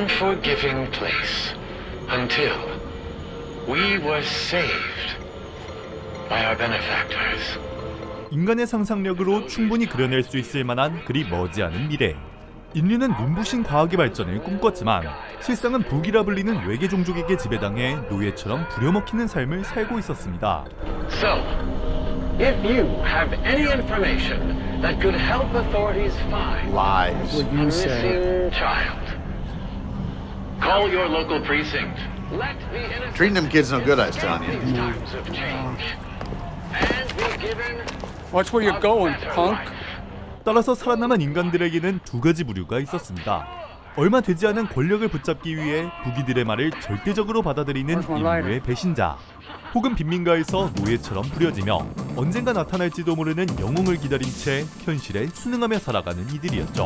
unforgiving place until we were saved by our benefactors. 인간의 상상력으로 충분히 그려낼 수 있을 만한 그리 머지않은 미래. 인류는 눈부신 과학의 발전을 꿈꿨지만 실상은 북이라 불리는 외계 종족에게 지배당해 노예처럼 부려먹히는 삶을 살고 있었습니다. So, if you have any information that could help authorities find Lies. a missing child, call your local precinct. Let the innocent Treating them kids no good, I was telling you. these times of change and be given Watch where you're going, punk. 따라서 살아남은 인간들에게는 두 가지 부류가 있었습니다. 얼마 되지 않은 권력을 붙잡기 위해 부기들의 말을 절대적으로 받아들이는 인류의 배신자, 혹은 빈민가에서 노예처럼 부려지며 언젠가 나타날지도 모르는 영웅을 기다린 채 현실에 순응하며 살아가는 이들이었죠.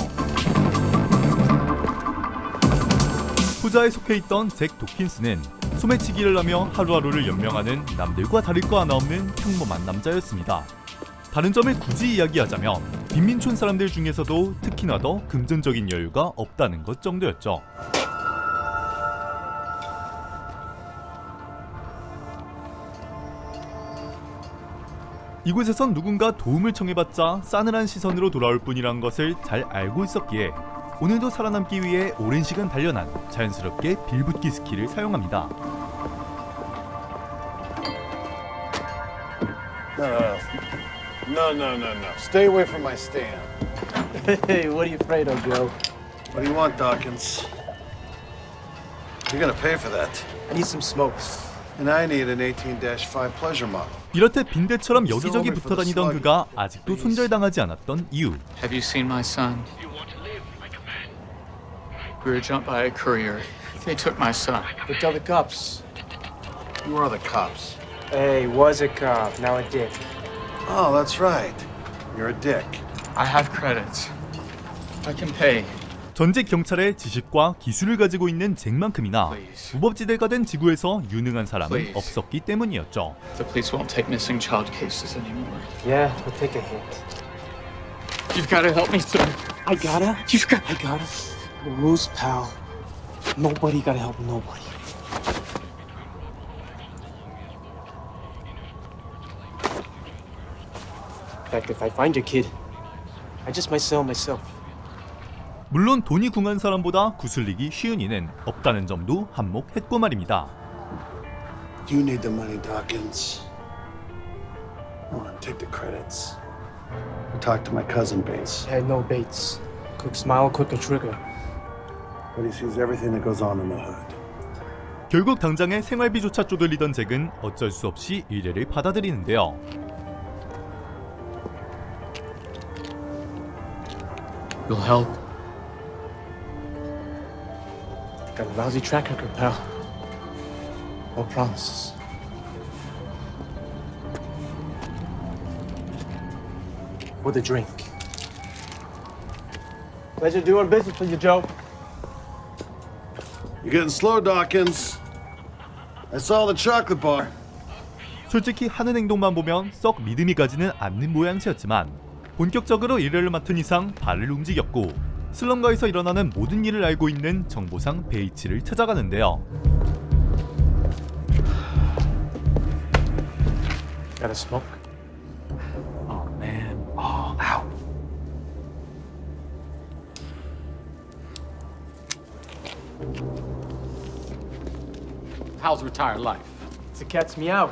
후자에 속해 있던 잭 도킨스는 소매치기를 하며 하루하루를 연명하는 남들과 다를 거 하나 없는 평범한 남자였습니다. 다른 점을 굳이 이야기하자면 빈민촌 사람들 중에서도 특히나 더 금전적인 여유가 없다는 것 정도였죠. 이곳에선 누군가 도움을 청해봤자 싸늘한 시선으로 돌아올 뿐이란 것을 잘 알고 있었기에 오늘도 살아남기 위해 오랜 시간 단련한 자연스럽게 빌붙기 스킬을 사용합니다. No. Stay away from my stand. Hey, what are you afraid of, Joe? What do you want, Dawkins? You're gonna pay for that. I need some smokes. And I need an 18-5 pleasure model. 이렇게 빈대처럼 여기저기 붙어다니던 그가 아직도 손절당하지 않았던 이유. Have you seen my son? We were jumped by a courier. They took my son. But tell the cops. You are the cops. Hey, was a cop, now a dick. Oh, that's right. You're a dick. I have credits. I can pay. 전직 경찰의 지식과 기술을 가지고 있는 잭만큼이나 무법지대가 된 지구에서 유능한 사람은 없었기 때문이었죠. The police won't take missing child cases anymore. Yeah, we'll take a hit. You've got to help me, sir. I gotta? You've got. I gotta? The rules, pal. Nobody gotta help nobody. In fact, if I find your kid, I just might sell myself. 물론 돈이 궁한 사람보다 구슬리기 쉬운 이는 없다는 점도 한몫했고 말입니다. You need the money, Dawkins. I want to take the credits. Talk to my cousin Bates. Had no baits. Quick smile, quicker trigger. But he sees everything that goes on in the hood. 결국 당장의 생활비조차 쪼들리던 잭은 어쩔 수 없이 의뢰를 받아들이는데요. You'll help. Got a lousy track record, pal. No promises. For the drink. Pleasure doing business with you, Joe. You're getting slow, Dawkins. I saw the chocolate bar. 솔직히 하는 행동만 보면 썩 믿음이 가지는 않는 모양새였지만 본격적으로 일을 맡은 이상 발을 움직였고 슬럼가에서 일어나는 모든 일을 알고 있는 정보상 베이츠를 찾아가는데요. Got a smoke? Oh man. Oh, ow. How's retired life? It's a cat's meow.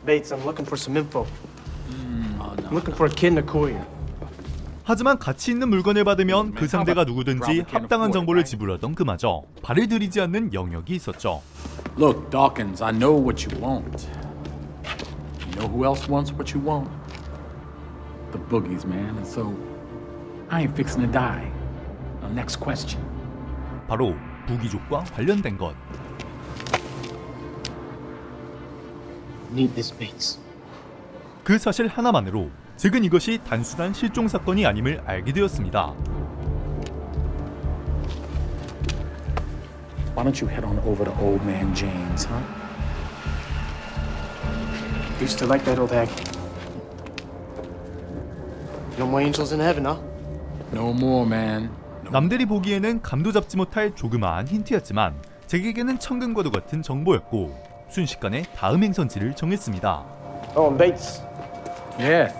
Bates, I'm looking for some info. I'm looking for a kid in a courier. 하지만 가치 있는 물건을 받으면 그 상대가 누구든지 합당한 정보를 지불하던 그마저 발을 들이지 않는 영역이 있었죠. Look, Dawkins, I know what you want. You know who else wants what you want? The boogies, man. And so, I ain't fixing to die. Now, next question. 바로 부귀족과 관련된 것. Need this, Bates. 그 사실 하나만으로 잭은 이것이 단순한 실종 사건이 아님을 알게 되었습니다. Why don't you head on over to Old Man James, huh? Used to like that old hag. No more angels in heaven, huh? No more, man. 남들이 보기에는 감도 잡지 못할 조그마한 힌트였지만 잭에게는 천근과도 같은 정보였고 순식간에 다음 행선지를 정했습니다. Oh, and Bates. Yeah.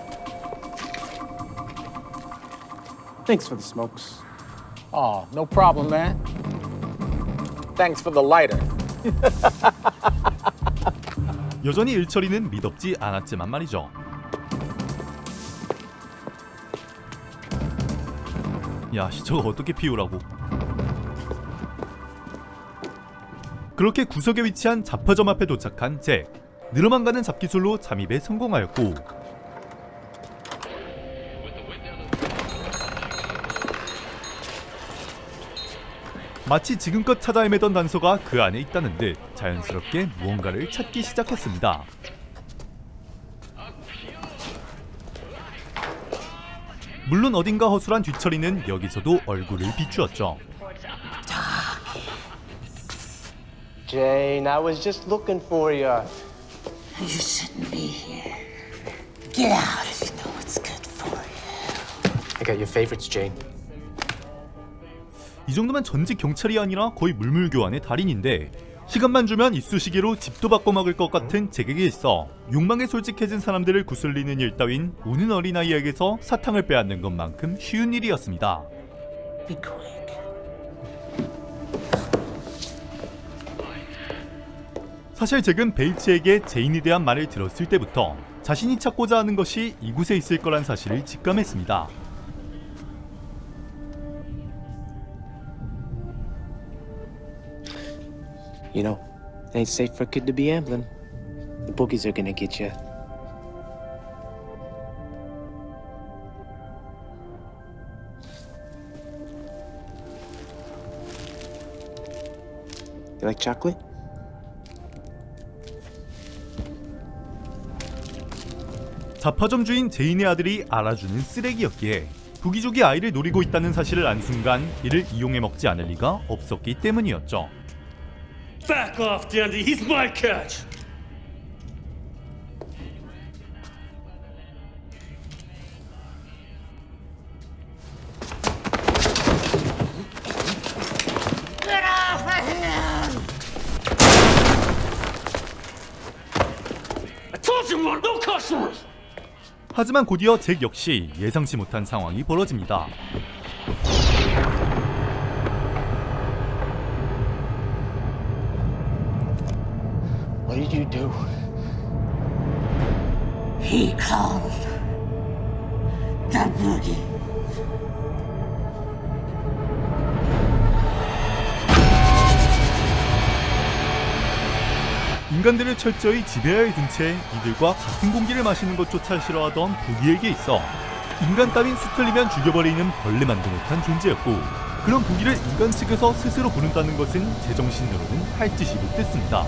Thanks for the smokes. Oh, no problem, man. Thanks for the lighter. 여전히 일처리는 미덥지 않았지만 말이죠. 야, 저거 어떻게 피우라고. 그렇게 구석에 위치한 잡화점 앞에 도착한 잭. 느려만 가는 잡기술로 잠입에 성공하였고 마치 지금껏 찾아 헤매던 단서가 그 안에 있다는 듯 자연스럽게 무언가를 찾기 시작했습니다. 물론 어딘가 허술한 뒤처리는 여기서도 얼굴을 비추었죠. Jane, I was just looking for you. You shouldn't be here. Get out if you know what's good for you. I got your favorites, Jane. 이 정도면 전직 경찰이 아니라 거의 물물교환의 달인인데 시간만 주면 이쑤시개로 집도 바꿔 먹을 것 같은 잭에게 있어 욕망에 솔직해진 사람들을 구슬리는 일 따윈 우는 어린아이에게서 사탕을 빼앗는 것만큼 쉬운 일이었습니다. Be quick. 사실 잭은 베이츠에게 제인에 대한 말을 들었을 때부터 자신이 찾고자 하는 것이 이곳에 있을 거란 사실을 직감했습니다. You know, it ain't safe for a kid to be ambling. The boogies are gonna get you. You like chocolate? 잡화점 주인 제인의 아들이 알아주는 쓰레기였기에 부기족이 아이를 노리고 있다는 사실을 안 순간 이를 이용해 먹지 않을 리가 없었기 때문이었죠. Back off, Dandy. He's my catch. Get off of him! I told you, Mark, no customers. 하지만 곧이어 잭 역시 예상치 못한 상황이 벌어집니다. What did you do? He called the boogie. 인간들을 철저히 지배하에 둔 채 이들과 같은 공기를 마시는 것조차 싫어하던 부기에게 있어 인간 따윈 수틀리면 죽여버리는 벌레만도 못한 존재였고 그런 부기를 인간 측에서 스스로 부른다는 것은 제정신으로는 할 짓이 못됐습니다.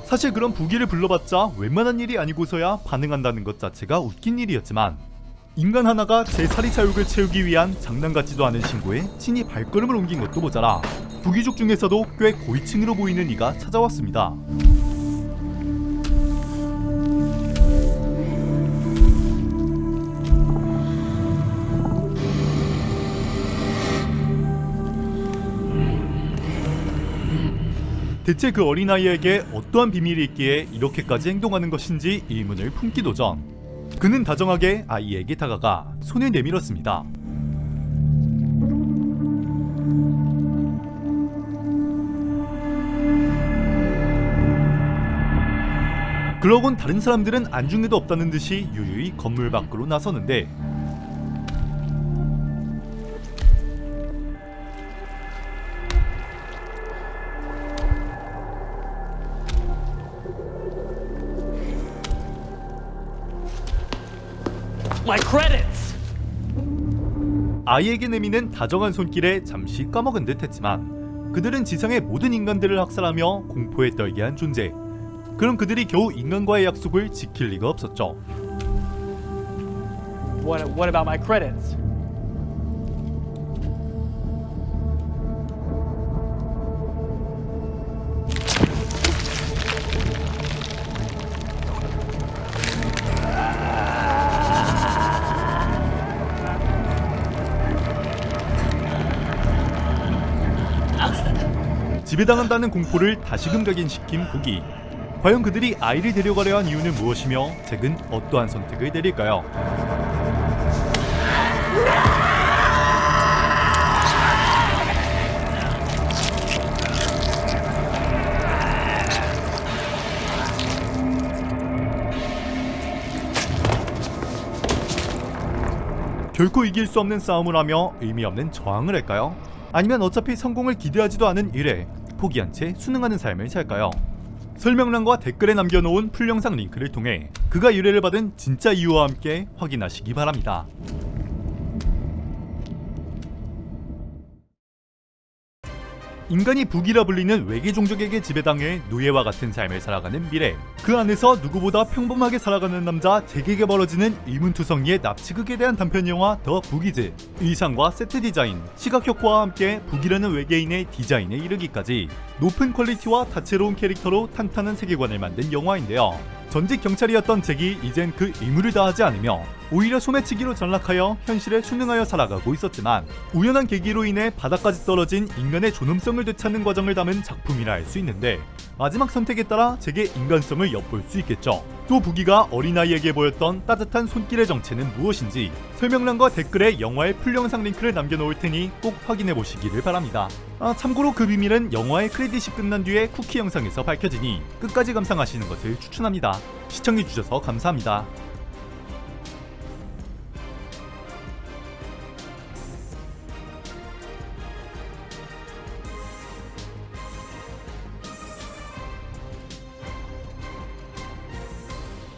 사실 그런 부기를 불러봤자 웬만한 일이 아니고서야 반응한다는 것 자체가 웃긴 일이었지만 인간 하나가 제 사리사욕을 채우기 위한 장난 같지도 않은 신고에 친히 발걸음을 옮긴 것도 모자라 부기족 중에서도 꽤 고위층으로 보이는 이가 찾아왔습니다. 대체 그 어린아이에게 어떠한 비밀이 있기에 이렇게까지 행동하는 것인지 의문을 품기도 전 그는 다정하게 아이에게 다가가 손을 내밀었습니다. 그러곤 다른 사람들은 안중에도 없다는 듯이 유유히 건물 밖으로 나서는데 My credits. 아이에게 내미는 다정한 손길에 잠시 까먹은 듯 했지만 그들은 지상의 모든 인간들을 학살하며 공포에 떨게 한 존재. 그럼 그들이 겨우 인간과의 약속을 지킬 리가 없었죠. What about my credits? 지배당한다는 공포를 다시금 각인시킨 부기. 과연 그들이 아이를 데려가려 한 이유는 무엇이며 잭은 어떠한 선택을 내릴까요? 결코 이길 수 없는 싸움을 하며 의미 없는 저항을 할까요? 아니면 어차피 성공을 기대하지도 않은 일에 포기한 채 순응하는 삶을 살까요? 설명란과 댓글에 남겨놓은 풀영상 링크를 통해 그가 의뢰를 받은 진짜 이유와 함께 확인하시기 바랍니다. 인간이 북이라 불리는 외계 종족에게 지배당해 노예와 같은 삶을 살아가는 미래. 그 안에서 누구보다 평범하게 살아가는 남자 잭에게 벌어지는 의문투성이의 납치극에 대한 단편 영화 더 부기즈. 의상과 세트 디자인, 시각 효과와 함께 북이라는 외계인의 디자인에 이르기까지 높은 퀄리티와 다채로운 캐릭터로 탄탄한 세계관을 만든 영화인데요. 전직 경찰이었던 잭이 이젠 그 의무를 다하지 않으며 오히려 소매치기로 전락하여 현실에 순응하여 살아가고 있었지만 우연한 계기로 인해 바닥까지 떨어진 인간의 존엄성을 되찾는 과정을 담은 작품이라 할 수 있는데 마지막 선택에 따라 잭의 인간성을 엿볼 수 있겠죠. 또 부기가 어린아이에게 보였던 따뜻한 손길의 정체는 무엇인지 설명란과 댓글에 영화의 풀영상 링크를 남겨놓을 테니 꼭 확인해 보시기를 바랍니다. 참고로 그 비밀은 영화의 크레딧이 끝난 뒤에 쿠키 영상에서 밝혀지니 끝까지 감상하시는 것을 추천합니다. 시청해주셔서 감사합니다.